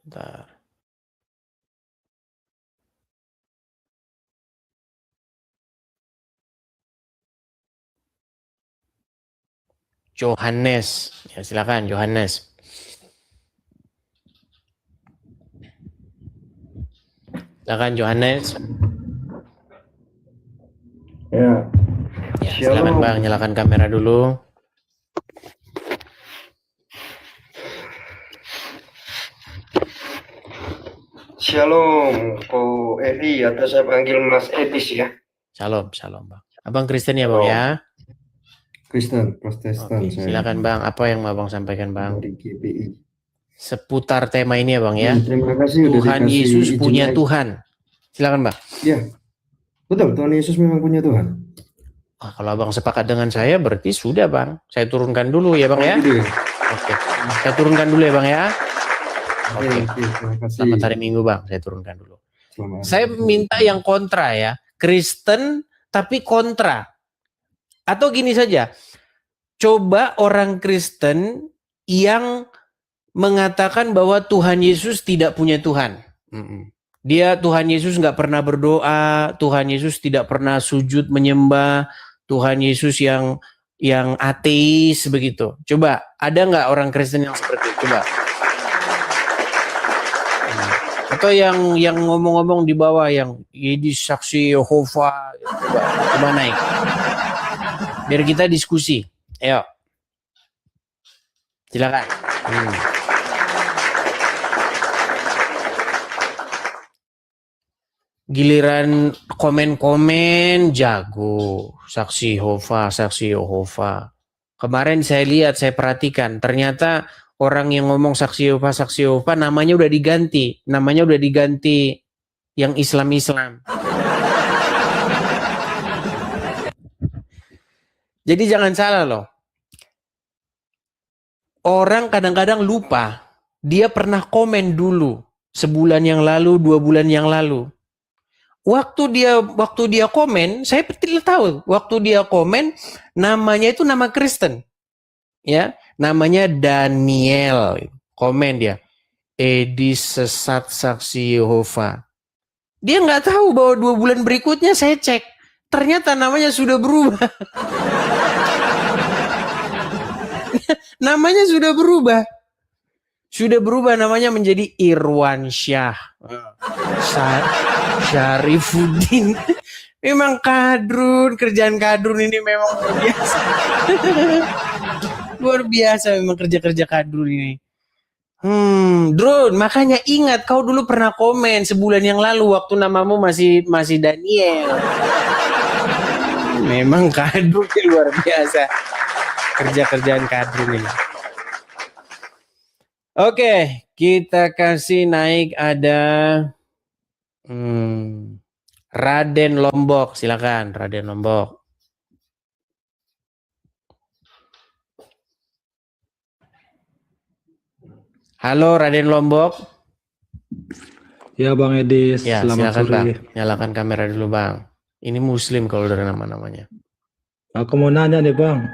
Bentar. Johannes. Ya, silakan Johannes. Silakan Johannes. Ya. Ya, silakan Bang, nyalakan kamera dulu. Shalom, Ko Edi atau saya panggil Mas Edis ya. Shalom, shalom Bang. Abang Kristen ya Bang ya? Kristen, Protestan Oke, saya. silakan Bang. Apa yang mau Bang sampaikan Bang? Dari GPI. Seputar tema ini ya Bang ya. Terima kasih udah Tuhan dikasih Yesus izin punya aja. Tuhan. Silakan Bang. Ya, betul. Tuhan Yesus memang punya Tuhan. Kalau Abang sepakat dengan saya berarti sudah Bang. Saya turunkan dulu ya Bang ya. Gitu ya? Oke. Saya turunkan dulu ya Bang ya. Oke. Terima kasih. Selamat hari Minggu Bang. Saya turunkan dulu. Selamat. Saya minta yang kontra ya. Kristen tapi kontra. Atau gini saja. Coba orang Kristen yang mengatakan bahwa Tuhan Yesus tidak punya Tuhan. Dia Tuhan Yesus nggak pernah berdoa, Tuhan Yesus tidak pernah sujud menyembah, Tuhan Yesus yang ateis begitu. Coba ada nggak orang Kristen yang seperti itu? Coba. Atau yang ngomong-ngomong di bawah yang jadi saksi Yehova, coba naik. Biar kita diskusi. Ayo. Silakan. Giliran komen-komen jago. Saksi Yehova. Kemarin saya lihat, saya perhatikan. Ternyata orang yang ngomong saksi Yehova namanya udah diganti. Namanya udah diganti yang Islam. Jadi jangan salah loh. Orang kadang-kadang lupa. Dia pernah komen dulu. Sebulan yang lalu, 2 bulan yang lalu. Waktu dia komen, saya tidak tahu. Waktu dia komen, namanya itu nama Kristen. Ya, namanya Daniel. Komen dia. Edi sesat saksi Yehova. Dia nggak tahu bahwa 2 bulan berikutnya saya cek. Ternyata namanya sudah berubah. Namanya sudah berubah. Sudah berubah namanya menjadi Irwan Syah. Syarifuddin. Memang kadrun, kerjaan kadrun ini memang luar biasa. Luar biasa memang kerja-kerja kadrun ini. Drone, makanya ingat kau dulu pernah komen sebulan yang lalu waktu namamu masih Daniel. Memang kadrun luar biasa. Kerja-kerjaan kadrun ini. Oke, kita kasih naik ada Raden Lombok, silakan Raden Lombok. Halo Raden Lombok. Ya Bang Edis, ya, selamat silakan sore. Bang, nyalakan kamera dulu Bang. Ini Muslim kalau dari nama-namanya. Aku mau nanya nih Bang.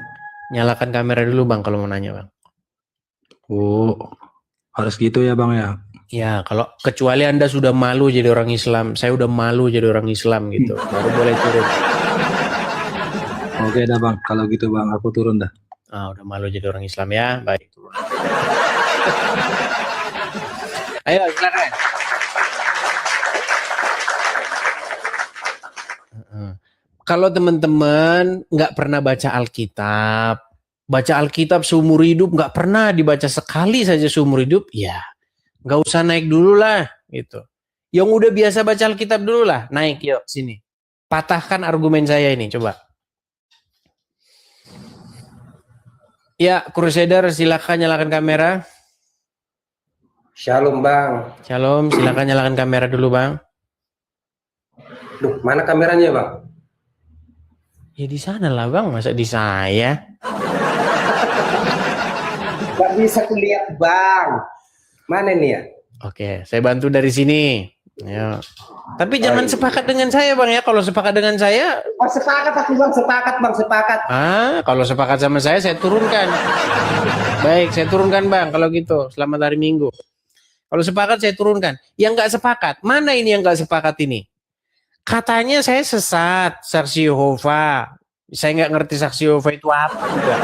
Nyalakan kamera dulu Bang kalau mau nanya Bang. Oh, harus gitu ya Bang ya? Ya, kalau kecuali Anda sudah malu jadi orang Islam, saya udah malu jadi orang Islam gitu, baru boleh turun. Oke dah Bang, kalau gitu Bang, aku turun dah. Udah malu jadi orang Islam ya, baik. Ayo, silakan. Kalau teman-teman nggak pernah baca Alkitab seumur hidup, nggak pernah dibaca sekali saja seumur hidup, ya nggak usah naik dulu lah, gitu. Yang udah biasa baca Alkitab dulu lah, naik yuk sini. Patahkan argumen saya ini, coba. Ya, Crusader, silakan nyalakan kamera. Shalom Bang. Shalom, silakan nyalakan kamera dulu Bang. Duh, mana kameranya Bang? Ya di sana lah Bang, masa di saya? Gak bisa kulihat Bang. Mana nih ya? Oke, saya bantu dari sini. Ya. Tapi jangan sepakat dengan saya Bang ya. Kalau sepakat dengan saya, sepakat aku Bang, sepakat. Kalau sepakat sama saya turunkan. Baik, saya turunkan Bang kalau gitu. Selamat hari Minggu. Kalau sepakat saya turunkan. Yang nggak sepakat, mana ini yang nggak sepakat ini? Katanya saya sesat, saksi Yehova. Saya nggak ngerti saksi Yehova itu apa juga.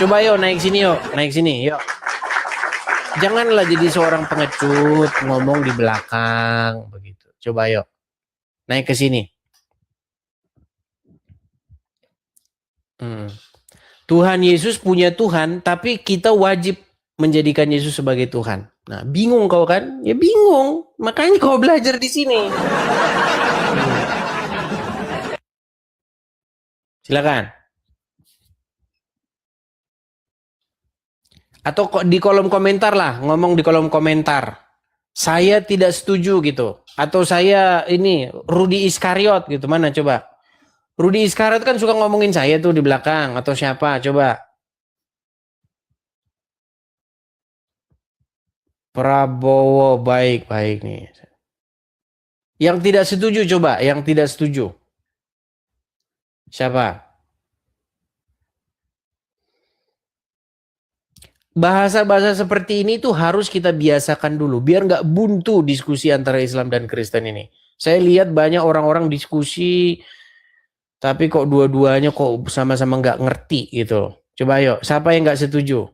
Coba yuk naik sini yuk, naik sini yuk. Janganlah jadi seorang pengecut ngomong di belakang begitu. Coba yuk, naik ke sini. Tuhan Yesus punya Tuhan, tapi kita wajib menjadikan Yesus sebagai Tuhan. Nah, bingung kau kan? Ya bingung. Makanya kau belajar di sini. Silakan. Atau kok di kolom komentar lah, ngomong di kolom komentar. Saya tidak setuju gitu. Atau saya ini Rudi Iskariot gitu. Mana coba? Rudi Iskariot kan suka ngomongin saya tuh di belakang. Atau siapa? Coba. Prabowo, baik nih. Yang tidak setuju coba, yang tidak setuju. Siapa? Bahasa-bahasa seperti ini tuh harus kita biasakan dulu, biar nggak buntu diskusi antara Islam dan Kristen ini. Saya lihat banyak orang-orang diskusi, tapi kok dua-duanya kok sama-sama nggak ngerti gitu. Coba yuk, siapa yang nggak setuju?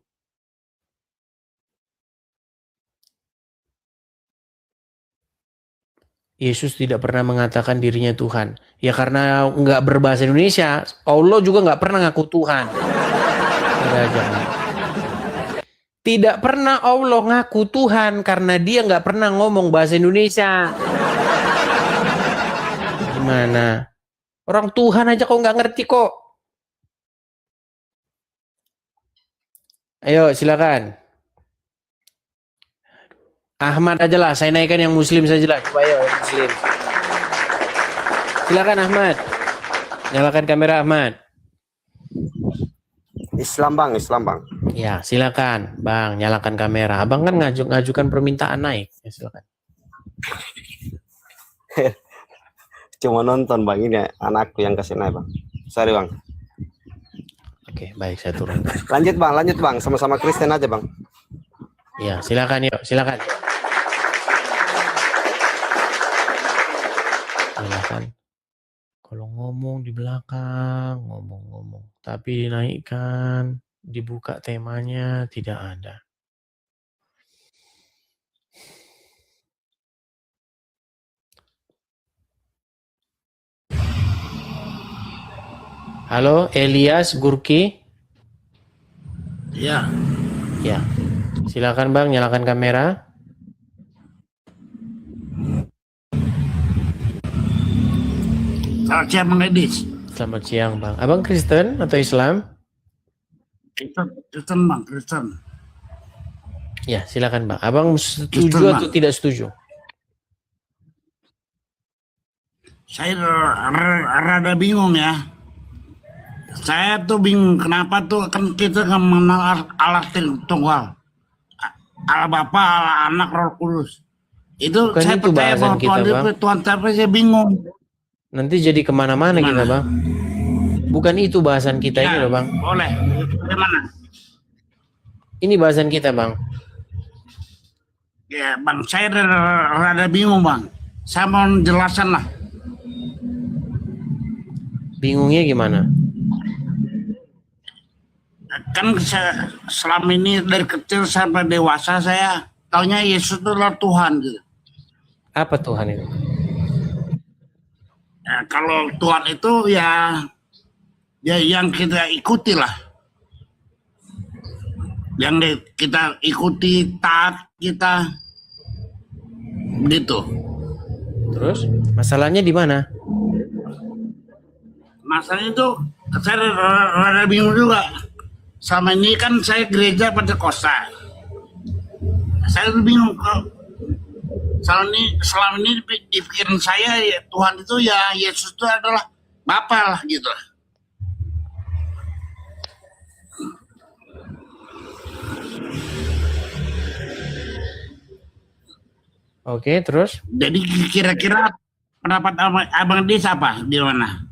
Yesus tidak pernah mengatakan dirinya Tuhan. Ya karena nggak berbahasa Indonesia, Allah juga nggak pernah ngaku Tuhan. Tidak pernah Allah ngaku Tuhan karena dia nggak pernah ngomong bahasa Indonesia. Gimana? Orang Tuhan aja kok nggak ngerti kok. Ayo silakan. Ahmad aja lah, saya naikkan yang Muslim saja lah. Coba ayo yang Muslim. Silakan Ahmad. Nyalakan kamera Ahmad. Islam bang. Ya silakan Bang, nyalakan kamera. Abang kan ngajukan permintaan naik. Ya, silakan. Cuma nonton bang, ini anakku yang kasih naik bang. Sorry bang. Oke, baik saya turun. Lanjut bang, sama-sama Kristen aja bang. Ya silakan yuk, silakan. Silakan. Kalau ngomong di belakang, ngomong. Tapi dinaikkan, dibuka temanya, tidak ada. Halo, Elias Gurki. Ya, Ya, silakan Bang, nyalakan kamera. selamat siang Bang Edis. Selamat siang Bang. Abang Kristen atau Islam? Kristen Bang, Kristen. Ya, silakan Bang. Abang setuju Kristen, atau Bang. tidak setuju? Saya rada bingung ya. Saya tuh bingung kenapa tuh kan kita nggak mengenal Allah Tunggal. Allah Bapa, Allah Anak, Roh Kudus. Itu Bukan saya itu percaya bahasan bahwa kita, Tuhan Bang. itu Tuhan, tapi saya bingung. Nanti jadi kemana-mana Gimana? kita Bang. Bukan itu bahasan kita ini loh Bang. Boleh. Bagaimana? Ini bahasan kita Bang. Ya Bang, saya rada bingung Bang. Saya mau jelasan lah. Bingungnya gimana? Kan selama ini dari kecil sampai dewasa saya taunya Yesus itu adalah Tuhan gitu. Apa Tuhan itu? Ya, kalau Tuhan itu ya yang kita ikuti lah. Yang kita ikuti, taat kita begitu. Terus masalahnya di mana? Masalahnya itu saya rada bingung juga. Selama ini kan saya gereja Pentakosta. Saya bingung kok. Selama ini di pikiran saya ya, Tuhan itu ya Yesus itu adalah Bapa lah gitu. Oke, terus? Jadi kira-kira pendapat Abang Dis apa di mana?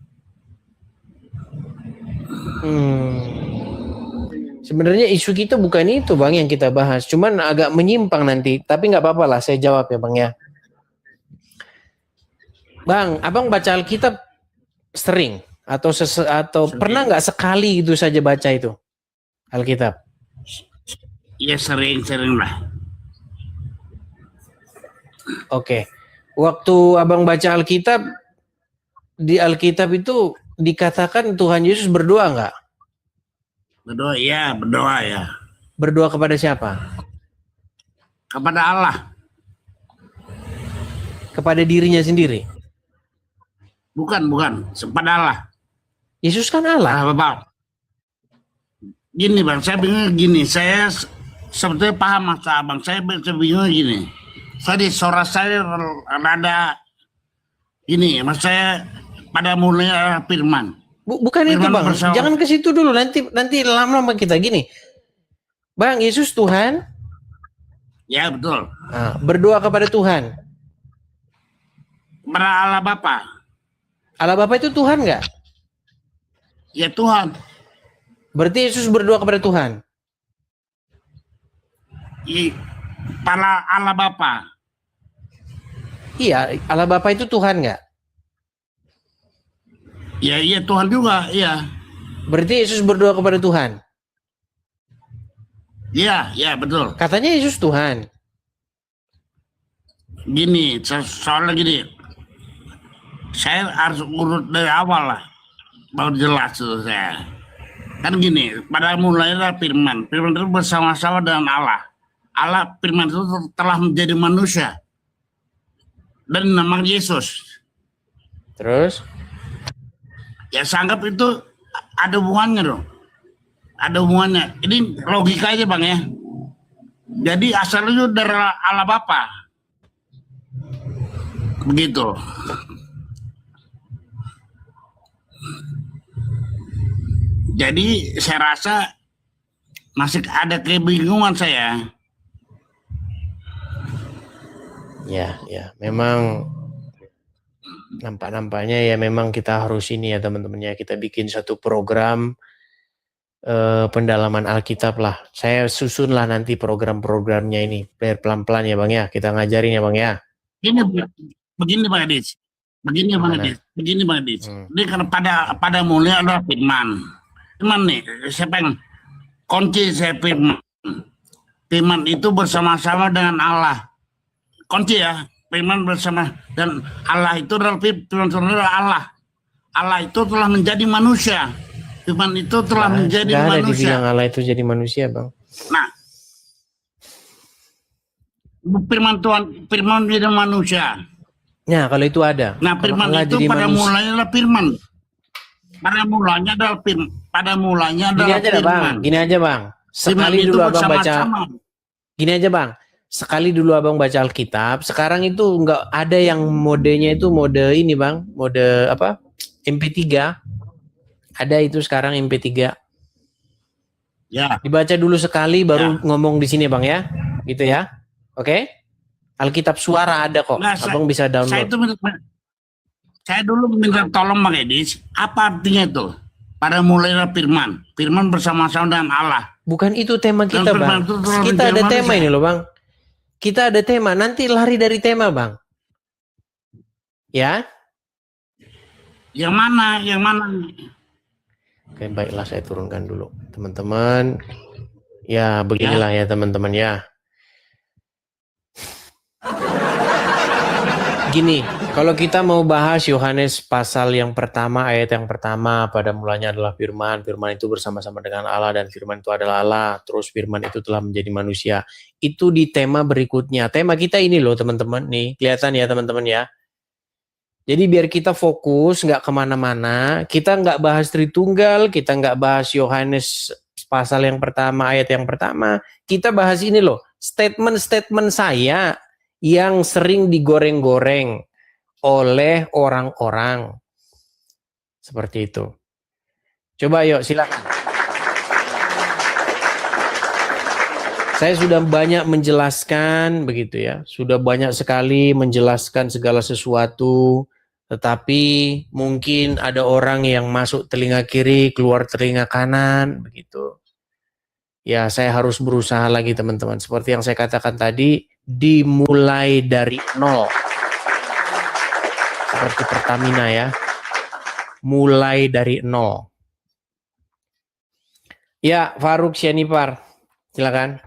Sebenarnya isu kita bukan itu Bang yang kita bahas, cuman agak menyimpang nanti. Tapi nggak apa-apa lah, saya jawab ya Bang ya. Bang, Abang baca Alkitab sering atau Sering. pernah nggak sekali itu saja baca itu Alkitab? Ya sering-sering lah. Oke. Waktu Abang baca Alkitab, di Alkitab itu dikatakan Tuhan Yesus berdoa nggak? Berdoa ya. Berdoa kepada siapa? Kepada Allah. Kepada dirinya sendiri. Bukan. Kepada Allah. Yesus kan Allah. Allah Bapa. Gini Bang, saya bingung gini. Saya sebetulnya paham maksud Abang. Saya bingung gini. Tadi suara saya rada ini, maksud saya pada mulanya firman. Bukan itu Firman Bang, bersama. jangan ke situ dulu, nanti lama-lama kita gini. Bang, Yesus Tuhan, Ya betul. berdoa kepada Tuhan. Kepada Allah Bapa. Allah Bapa itu Tuhan nggak? Ya Tuhan. Berarti Yesus berdoa kepada Tuhan. Pada Allah Bapa. Iya, Allah Bapa itu Tuhan nggak? Ya iya Tuhan juga, iya. Berarti Yesus berdoa kepada Tuhan. Iya betul. Katanya Yesus Tuhan. Gini, soalnya gini. Saya harus urut dari awal lah. Baru jelas itu saya. Kan gini, pada mulainya firman. Firman itu bersama-sama dengan Allah. Allah firman itu telah menjadi manusia. Dan namanya Yesus. Terus? Ya saya anggap itu ada hubungannya dong. Ada hubungannya. Ini logika aja Bang ya. Jadi asalnya itu dari Allah Bapa. Begitu. Jadi saya rasa masih ada kebingungan saya. Ya, memang nampaknya ya memang kita harus ini ya teman-teman ya, kita bikin satu program pendalaman Alkitab lah. Saya susun lah nanti program-programnya ini biar pelan-pelan ya Bang ya, kita ngajarin ya Bang ya. Begini Bang Adis. Begini Bang Adis. Ini karena pada mulanya adalah firman. Firman nih, saya pengen kunci saya firman. Firman itu bersama-sama dengan Allah. Kunci ya, firman bersama dan Allah itu adalah firman adalah Allah. Allah itu telah menjadi manusia. Firman itu telah menjadi Nggak ada manusia. dibilang Allah itu jadi manusia Bang. Nah, firman Tuhan, firman menjadi manusia. Nah kalau itu ada. Nah, Kalau firman Allah itu jadi pada manusia. mulanya adalah firman. Pada mulanya adalah firman. Pada mulanya Gini adalah aja dah Bang, firman. gini aja Bang. Firman Sekali itu dulu Abang baca. bersama-sama. Gini aja Bang. Sekali dulu Abang baca Alkitab, sekarang itu nggak ada yang modenya itu mode ini Bang, mode apa? MP3. Ada itu sekarang MP3. Ya, Dibaca dulu sekali baru ngomong di sini Bang ya. Gitu ya. Oke? Alkitab suara ada kok. Nah, Abang bisa saya download. itu saya dulu minta tolong Bang Edis, apa artinya itu? Pada mulanya firman. Firman bersama-sama dengan Allah. Bukan itu tema kita Dan Bang. firman itu telah Kita menjadi ada manusia. tema ini loh Bang. Kita ada tema. Nanti lari dari tema Bang. Ya? Yang mana? Yang mana? Oke, baiklah saya turunkan dulu. Teman-teman. Ya, beginilah ya teman-teman ya. Gini, kalau kita mau bahas Yohanes pasal yang pertama, ayat yang pertama, pada mulanya adalah firman, firman itu bersama-sama dengan Allah, dan firman itu adalah Allah, terus firman itu telah menjadi manusia. Itu di tema berikutnya. Tema kita ini loh teman-teman, nih, kelihatan ya teman-teman ya. Jadi biar kita fokus, nggak kemana-mana, kita nggak bahas Tritunggal, kita nggak bahas Yohanes pasal yang pertama, ayat yang pertama, kita bahas ini loh, statement-statement saya yang sering digoreng-goreng oleh orang-orang. Seperti itu. Coba yuk silakan. Saya sudah banyak menjelaskan begitu ya. Sudah banyak sekali menjelaskan segala sesuatu. Tetapi mungkin ada orang yang masuk telinga kiri, keluar telinga kanan begitu. ya saya harus berusaha lagi teman-teman. Seperti yang saya katakan tadi, dimulai dari nol. Seperti Pertamina ya, mulai dari nol. Ya, Faruk Syanipar, silakan.